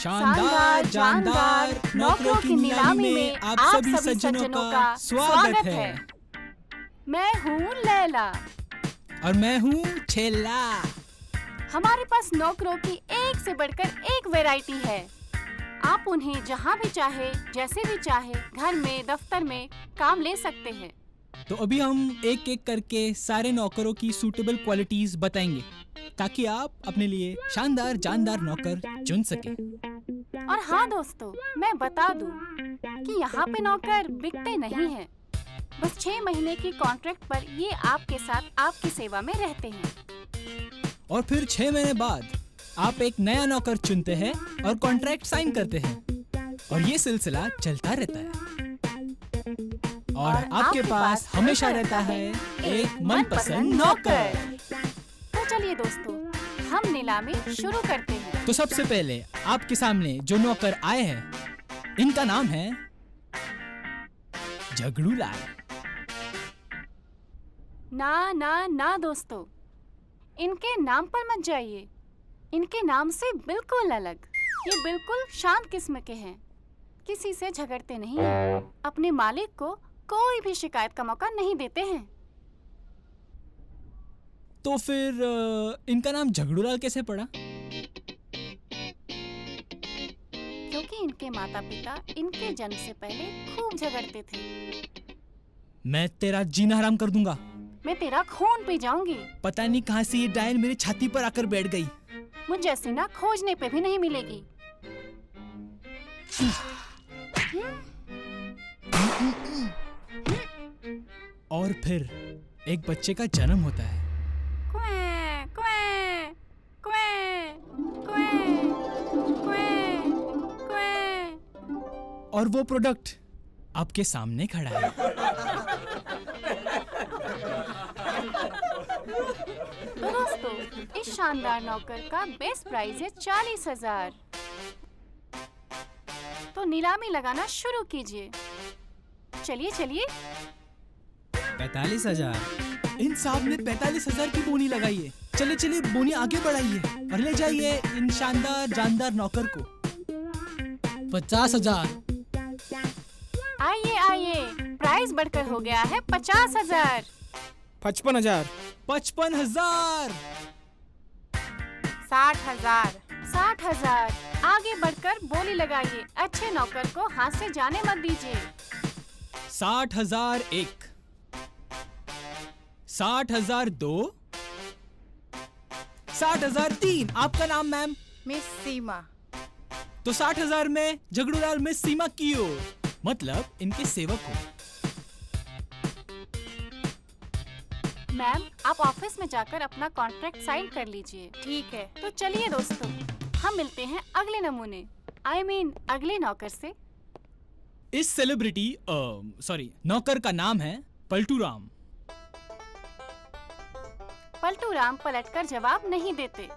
शानदार जानदार नौकरों की नीलामी में आप सभी सज्जनों का स्वागत है। मैं हूँ लैला और मैं हूँ छेला। हमारे पास नौकरों की एक से बढ़कर एक वैरायटी है। आप उन्हें जहाँ भी चाहे, जैसे भी चाहे, घर में, दफ्तर में काम ले सकते हैं। तो अभी हम एक एक करके सारे नौकरों की सूटेबल क्वालिटीज बताएंगे ताकि आप अपने लिए शानदार जानदार नौकर चुन सके। और हाँ दोस्तों, मैं बता दूं कि यहाँ पे नौकर बिकते नहीं हैं। बस 6 महीने की कॉन्ट्रैक्ट पर ये आपके साथ आपकी सेवा में रहते हैं। और फिर 6 महीने बाद आप एक नया नौकर चुनते हैं और कॉन्ट्रैक्ट साइन करते हैं और ये सिलसिला चलता रहता है। और आपके पास हमेशा रहता है एक मनपसंद नौकर। तो चलिए दोस्तों, हम नीलामी शुरू करते हैं। तो सबसे पहले आपके सामने जो नौकर आए हैं, इनका नाम है झगड़ूलाल। ना दोस्तों, इनके नाम पर मत जाइए। इनके नाम से बिल्कुल अलग। ये बिल्कुल शांत किस्म के हैं, किसी से झगड़ते नहीं हैं, अपने मालिक को कोई भी शिकायत का मौका नहीं देते हैं। तो फिर इनका नाम झगड़ूलाल कैसे पड़ा? क्योंकि इनके माता पिता इनके जन्म से पहले खूब झगड़ते थे। मैं तेरा जीना हराम कर दूंगा। मैं तेरा खून पी जाऊंगी। पता नहीं कहां से ये डायन मेरी छाती पर आकर बैठ गई। मुझ जैसी ना खोजने पे भी नहीं मिलेगी। और फिर एक बच्चे का जन्म होता है। क्वें, क्वें, क्वें, क्वें, क्वें, क्वें। और वो प्रोडक्ट आपके सामने खड़ा है। तो दोस्तों, इस शानदार नौकर का बेस्ट प्राइस है 40,000। तो नीलामी लगाना शुरू कीजिए। चलिए 45,000। इन साहब ने 45,000 की बोनी लगाई है। चलिए बोनी आगे बढ़ाइए और ले जाइए इन शानदार जानदार नौकर को। 50,000। आइए, प्राइस बढ़कर हो गया है 50,000। 55,000। 55,000। 60,000। 60,000। आगे बढ़कर बोली लगाइए। अच्छे नौकर को हाथ से जाने मत दीजिए। 60,001। 60,002। 60,003। आपका नाम मैम? मिस सीमा। तो 60,000 में झगड़ूलाल मिस सीमा की ओर, मतलब इनके सेवक हो। मैम, आप ऑफिस में जाकर अपना कॉन्ट्रैक्ट साइन कर लीजिए। ठीक है। तो चलिए दोस्तों, हम मिलते हैं अगले नमूने, अगले नौकर से। इस सेलिब्रिटी नौकर का नाम है पलटू राम। पलटू राम पलटकर जवाब नहीं देते।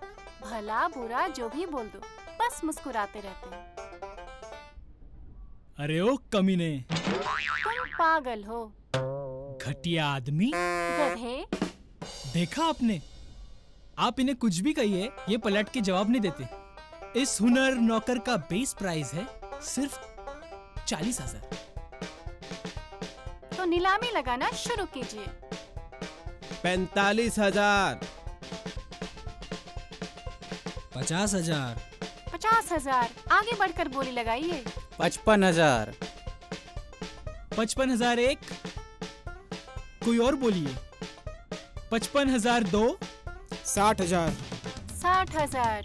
भला बुरा जो भी बोल दो, बस मुस्कुराते रहते हैं। अरे ओ कमीने, तुम पागल हो, घटिया आदमी, गधे। देखा आपने? आप इन्हें कुछ भी कहिए, ये पलट के जवाब नहीं देते। इस हुनर नौकर का बेस प्राइस है सिर्फ 40,000। तो नीलामी लगाना शुरू कीजिए। 45,000। 50,000। 50,000। आगे बढ़कर बोली लगाइए। 55,000। 55,001। कोई और बोलिए। 55,002। 60,000। 60,000।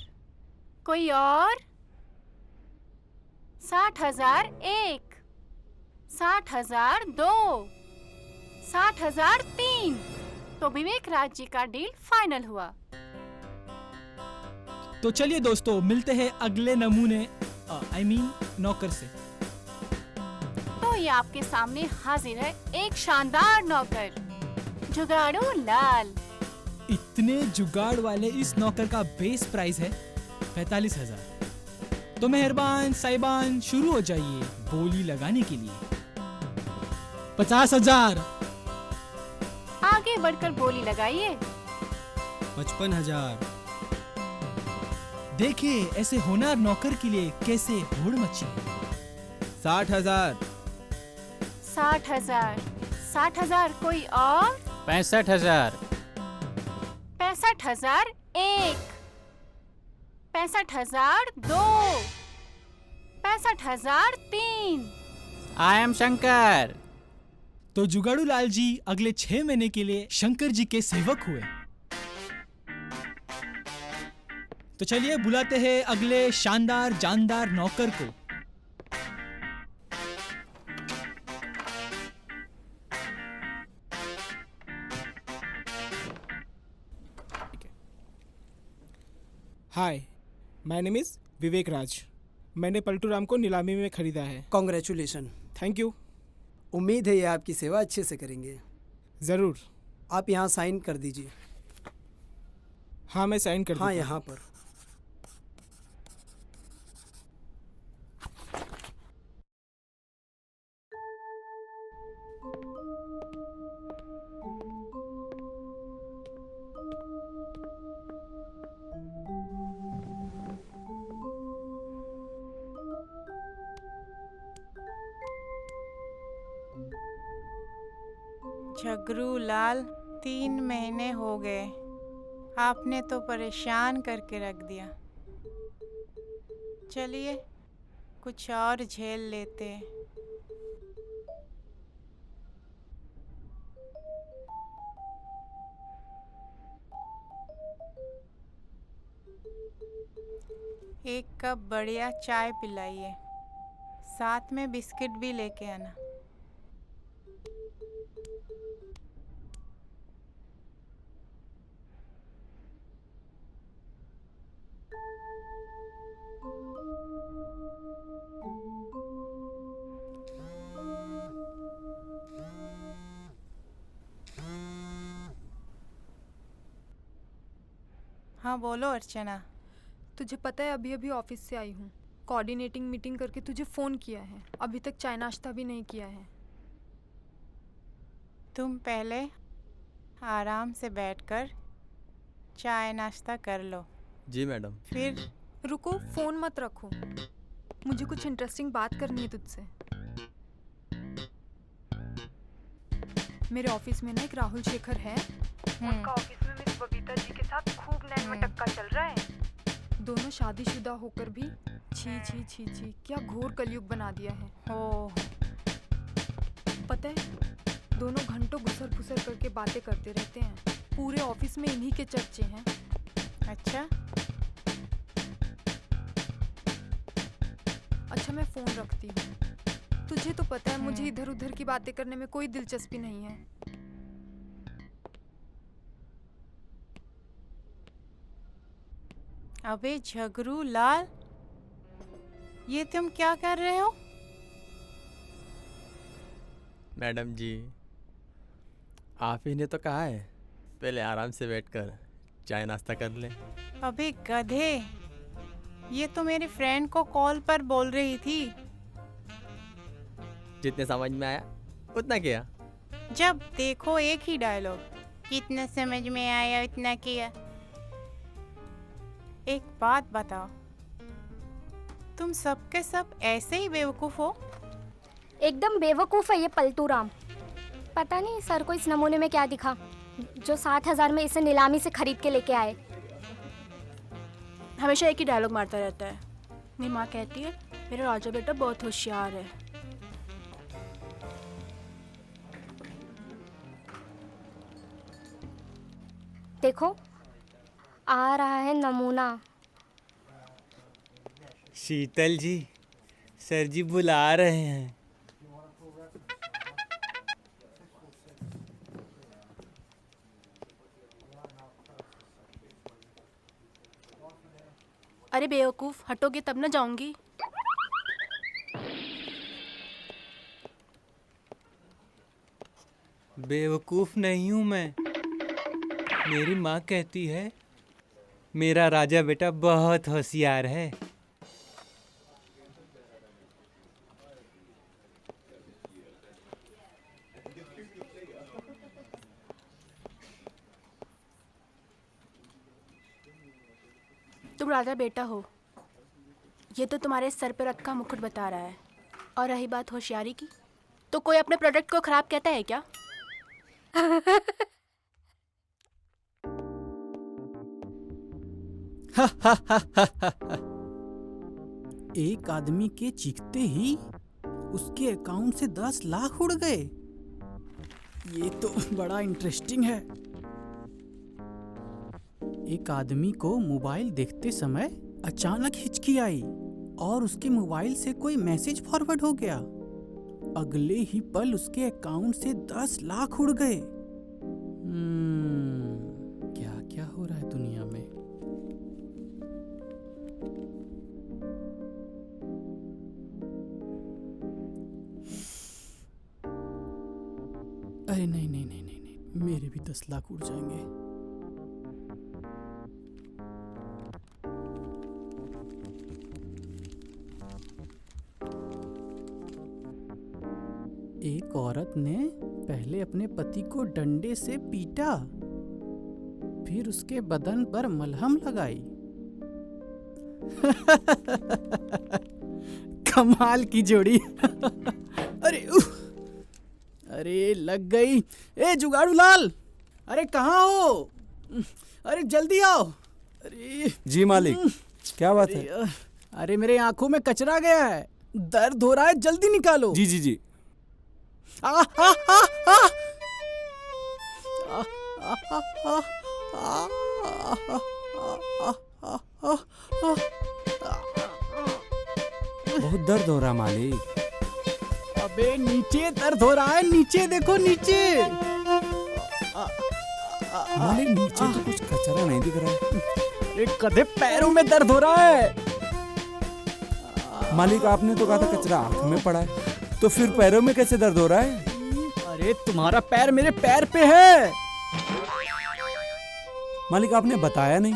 कोई और? 60,001। 60,002। 60,003। तो विवेक राज जी का डील फाइनल हुआ। तो चलिए दोस्तों, मिलते हैं अगले नमूने नौकर से। तो ये आपके सामने हाजिर है एक शानदार नौकर, झगड़ूलाल। इतने जुगाड़ वाले इस नौकर का बेस प्राइस है 45,000। तो मेहरबान साहिबान शुरू हो जाइए बोली लगाने के लिए। 50,000। आगे बढ़कर बोली लगाइए। 55,000। देखिए ऐसे होनहार नौकर के लिए कैसे होड़ मची है। 60,000। 60,000। 60,000। कोई और? 65,000। 65,000 एक। 65,000 दो। 65,000 तीन। I am Shankar. तो जुगाड़ू लाल जी अगले 6 महीने के लिए शंकर जी के सेवक हुए। तो चलिए बुलाते हैं अगले शानदार जानदार नौकर को। हाय, माय नेम इज विवेक राज। मैंने पलटू राम को नीलामी में खरीदा है। कॉन्ग्रेचुलेशन। Thank you. उम्मीद है ये आपकी सेवा अच्छे से करेंगे। ज़रूर। आप यहाँ साइन कर दीजिए। हाँ, मैं साइन कर हाँ, देता हूँ। यहाँ पर। झगरू लाल, 3 महीने हो गए। आपने तो परेशान करके रख दिया। चलिए कुछ और झेल लेते हैं। एक कप बढ़िया चाय पिलाइए, साथ में बिस्किट भी लेके आना। हाँ बोलो अर्चना। तुझे पता है अभी अभी ऑफिस से आई हूँ। कोऑर्डिनेटिंग मीटिंग करके तुझे फ़ोन किया है, अभी तक चाय नाश्ता भी नहीं किया है। तुम पहले आराम से बैठकर चाय नाश्ता कर लो। जी मैडम। फिर रुको, फ़ोन मत रखो, मुझे कुछ इंटरेस्टिंग बात करनी है तुझसे। मेरे ऑफिस में ना एक राहुल शेखर है, उनका ऑफिस में मिस बबीता जी के साथ खूब नैन मटक्का चल रहा है। दोनों शादीशुदा होकर भी छी छी छी छी, क्या घोर कलयुग बना दिया है। ओ पता है दोनों घंटों घुसर फुसर करके बातें करते रहते हैं, पूरे ऑफिस में इन्हीं के चर्चे हैं। अच्छा। अच्छा मैं फ़ोन रखती हूँ, तुझे तो पता है मुझे इधर उधर की बातें करने में कोई दिलचस्पी नहीं है। अबे झगरू लाल, ये तुम क्या कर रहे हो? मैडम जी, आप ही ने तो कहा है पहले आराम से बैठकर चाय नाश्ता कर लें। अबे गधे, ये तो मेरे फ्रेंड को कॉल पर बोल रही थी। जितने समझ में आया उतना किया। जब देखो एक ही डायलॉग, कितना समझ में आया इतना किया। एक बात बताओ, तुम सबके सब ऐसे ही बेवकूफ हो? एकदम बेवकूफ़ है ये पलटू राम। पता नहीं सर को इस नमूने में क्या दिखा जो 60,000 में इसे नीलामी से खरीद के लेके आए। हमेशा एक ही डायलॉग मारता रहता है। मेरी माँ कहती है मेरा राजा बेटा बहुत होशियार है। देखो आ रहा है नमूना। शीतल जी, सर जी बुला रहे हैं। अरे बेवकूफ, हटोगे तब ना जाऊंगी। बेवकूफ नहीं हूँ मैं। मेरी माँ कहती है मेरा राजा बेटा बहुत होशियार है। तुम राजा बेटा हो, ये तो तुम्हारे सर पे रखा मुकुट बता रहा है। और रही बात होशियारी की, तो कोई अपने प्रोडक्ट को खराब कहता है क्या? एक आदमी के चीखते ही उसके अकाउंट से 10 लाख उड़ गए। ये तो बड़ा इंटरेस्टिंग है। एक आदमी को मोबाइल देखते समय अचानक हिचकी आई और उसके मोबाइल से कोई मैसेज फॉरवर्ड हो गया। अगले ही पल उसके अकाउंट से 10 लाख उड़ गए। क्या क्या हो रहा है दुनिया में। अरे नहीं नहीं नहीं नहीं नहीं, मेरे भी 10 लाख उड़ जाएंगे। एक औरत ने पहले अपने पति को डंडे से पीटा, फिर उसके बदन पर मलहम लगाई। कमाल की जोड़ी। अरे अरे लग गई। ए जुगाड़ू लाल, अरे कहाँ हो? अरे जल्दी आओ। अरे जी मालिक, क्या बात है? अरे मेरे आंखों में कचरा गया है, दर्द हो रहा है, जल्दी निकालो। जी जी जी। आ, आ, आ, आ, आ, आ, आ, आ, बहुत दर्द हो रहा मालिक। अबे नीचे दर्द हो रहा है, नीचे देखो नीचे। मालिक नीचे तो कुछ कचरा नहीं दिख रहा है। अरे कदे पैरों में दर्द हो रहा है। मालिक आपने तो कहा था कचरा आंख में पड़ा है, तो फिर पैरों में कैसे दर्द हो रहा है? अरे तुम्हारा पैर मेरे पैर पे है। मालिक आपने बताया नहीं।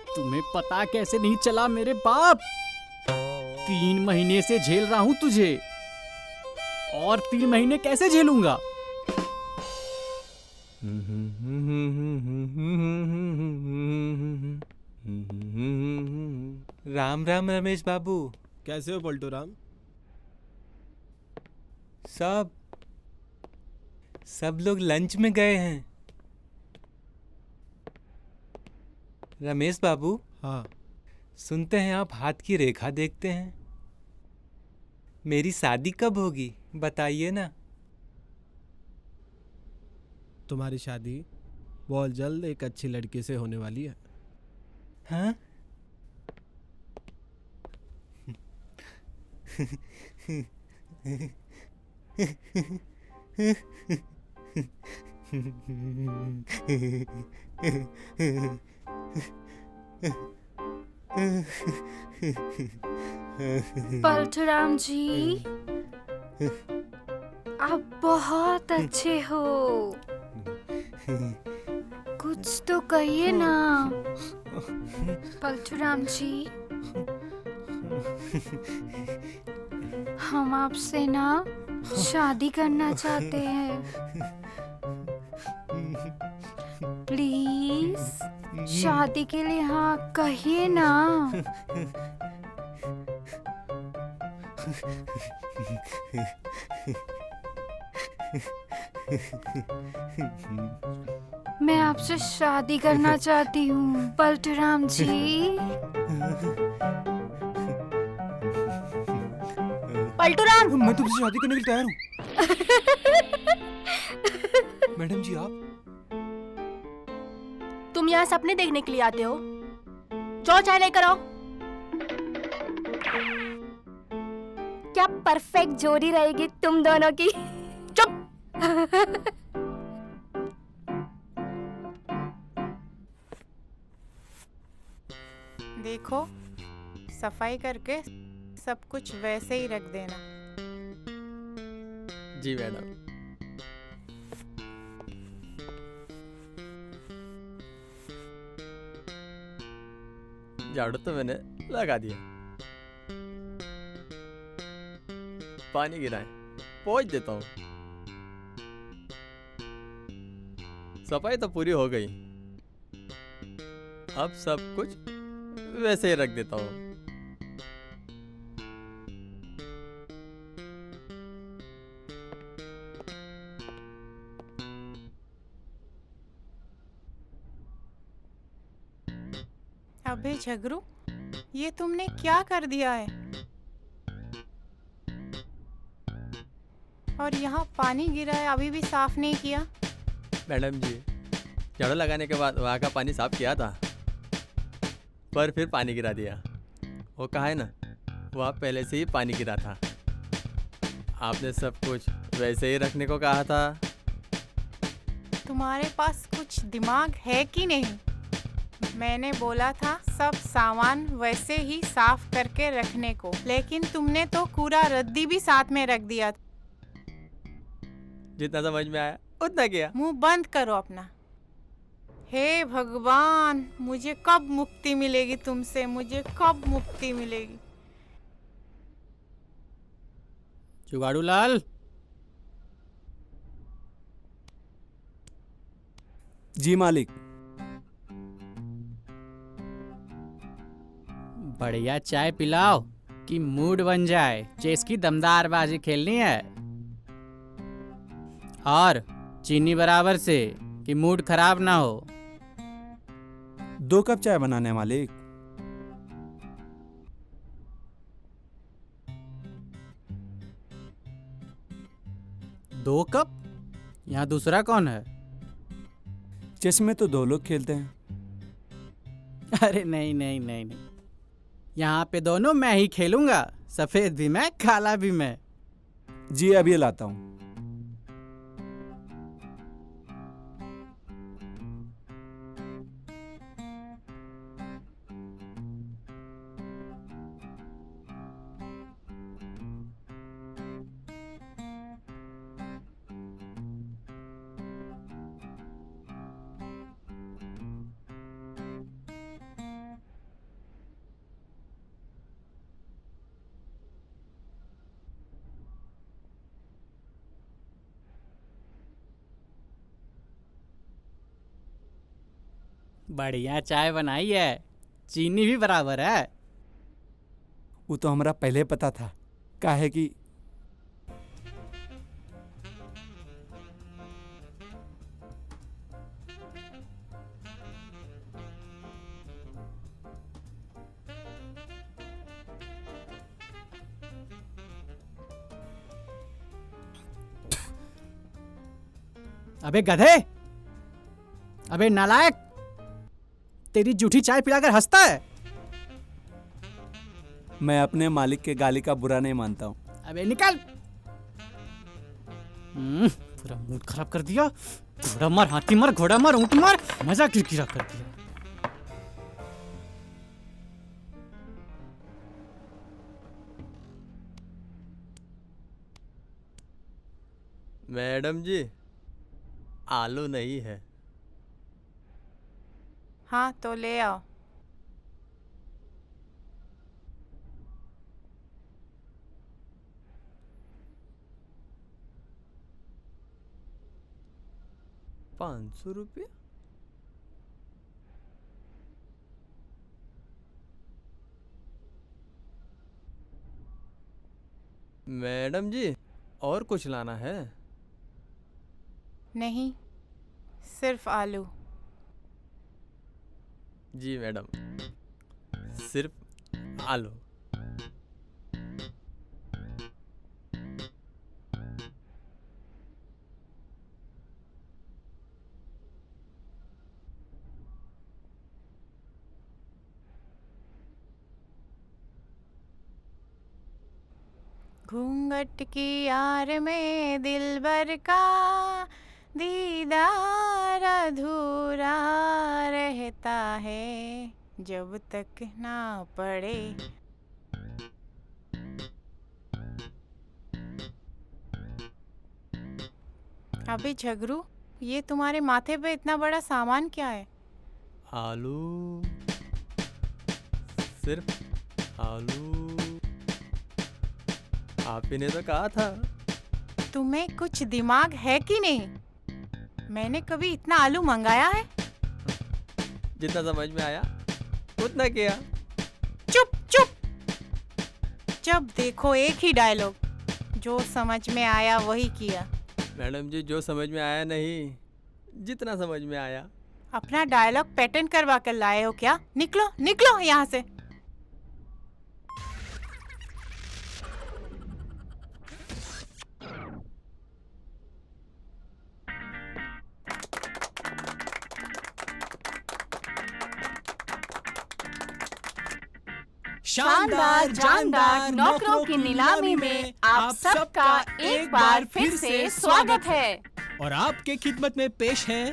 तुम्हें पता कैसे नहीं चला मेरे बाप? 3 महीने से झेल रहा हूं तुझे, और 3 महीने कैसे झेलूंगा? राम राम रमेश बाबू। कैसे हो पलटू राम? सब लोग लंच में गए हैं। रमेश बाबू, हाँ। सुनते हैं आप हाथ की रेखा देखते हैं। मेरी शादी कब होगी बताइए ना। तुम्हारी शादी बहुत जल्द एक अच्छी लड़की से होने वाली है। हाँ? परशुराम जी, आप बहुत अच्छे हो, कुछ तो कहिए ना। परशुराम जी, हम आपसे ना शादी करना चाहते हैं, प्लीज शादी के लिए हाँ कहिए ना। मैं आपसे शादी करना चाहती हूँ परशुराम जी। पलटूराम, मैं तुमसे शादी करने के लिए तैयार हूँ। मैडम जी आप? तुम यहाँ सपने देखने के लिए आते हो? जाओ चाय लेकर आओ। क्या परफेक्ट जोड़ी रहेगी तुम दोनों की। चुप। देखो, सफाई करके सब कुछ वैसे ही रख देना। जी मैडम। झाड़ू तो मैंने लगा दिया, पानी गिराए पोंछ देता हूँ। सफाई तो पूरी हो गई, अब सब कुछ वैसे ही रख देता हूँ। अबे झगरू, ये तुमने क्या कर दिया है? और यहाँ पानी गिरा है, अभी भी साफ नहीं किया। मैडम जी, झाड़ू लगाने के बाद वहाँ का पानी साफ किया था, पर फिर पानी गिरा दिया। वो कहा है ना, वहाँ पहले से ही पानी गिरा था। आपने सब कुछ वैसे ही रखने को कहा था। तुम्हारे पास कुछ दिमाग है कि नहीं? मैंने बोला था सब सामान वैसे ही साफ करके रखने को, लेकिन तुमने तो कूड़ा रद्दी भी साथ में रख दिया। जितना समझ में आया उतना किया। मुंह बंद करो अपना। हे भगवान, मुझे कब मुक्ति मिलेगी तुमसे, मुझे कब मुक्ति मिलेगी? जुगाड़ू लाल। जी मालिक। बढ़िया चाय पिलाओ कि मूड बन जाए। चेस की दमदार बाजी खेलनी है, और चीनी बराबर से कि मूड खराब ना हो। 2 कप चाय बनाने मालिक। दो कप? यहाँ दूसरा कौन है? चेस में तो 2 लोग खेलते हैं। अरे नहीं नहीं नहीं नहीं, यहाँ पे दोनों मैं ही खेलूंगा, सफेद भी मैं, काला भी मैं। जी अभी लाता हूँ। बढ़िया चाय बनाई है, चीनी भी बराबर है। वो तो हमरा पहले पता था, काहे कि अबे गधे, अबे नालायक, तेरी जूठी चाय पिलाकर हंसता है। मैं अपने मालिक के गाली का बुरा नहीं मानता हूँ। अबे निकल। पूरा मूड खराब कर दिया। घोड़ा मार, हाथी मार, घोड़ा मार, ऊंट मार, मजा किरकिरा कर दिया। मैडम जी, आलू नहीं है। हाँ तो ले आओ। ₹500? मैडम जी, और कुछ लाना है? नहीं, सिर्फ आलू। जी मैडम, सिर्फ आलू। घूंघट की यार में दिलबर का दीदार अधूरा रहता है, जब तक ना पड़े। अबे झगरू, ये तुम्हारे माथे पे इतना बड़ा सामान क्या है? आलू, सिर्फ आलू। आप ही ने तो कहा था। तुम्हें कुछ दिमाग है कि नहीं? मैंने कभी इतना आलू मंगाया है? जितना समझ में आया उतना किया। चुप चुप। जब देखो एक ही डायलॉग, जो समझ में आया वही किया। मैडम जी, जो समझ में आया नहीं, जितना समझ में आया। अपना डायलॉग पैटर्न करवा कर लाए हो क्या? निकलो निकलो यहाँ से। शानदार जानदार नौकरों की नीलामी में आप सबका एक बार फिर से स्वागत है। और आपके खिदमत में पेश है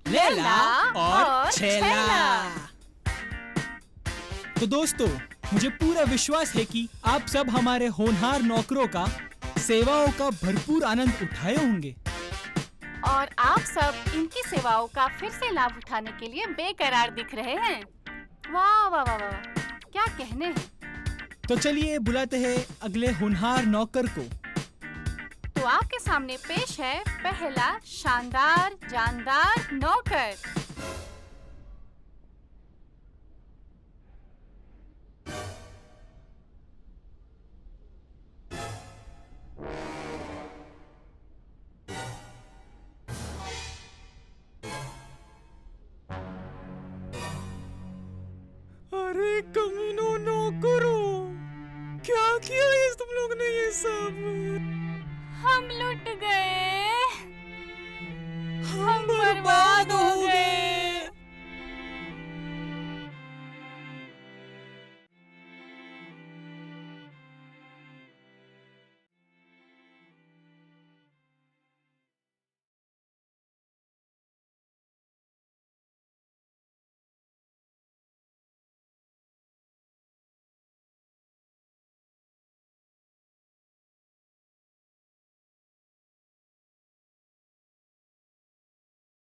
लैला और छैला। तो दोस्तों, मुझे पूरा विश्वास है कि आप सब हमारे होनहार नौकरों का सेवाओं का भरपूर आनंद उठाए होंगे और आप सब इनकी सेवाओं का फिर से लाभ उठाने के लिए बेकरार दिख रहे हैं। वाह वाह वाह वाह, क्या कहने हैं। तो चलिए बुलाते हैं अगले होनहार नौकर को। तो आपके सामने पेश है पहला शानदार जानदार नौकर। अरे कमीनो नौकरों, क्या किया ये तुम लोग ने ये सब? हम लुट गए, हम बर्बाद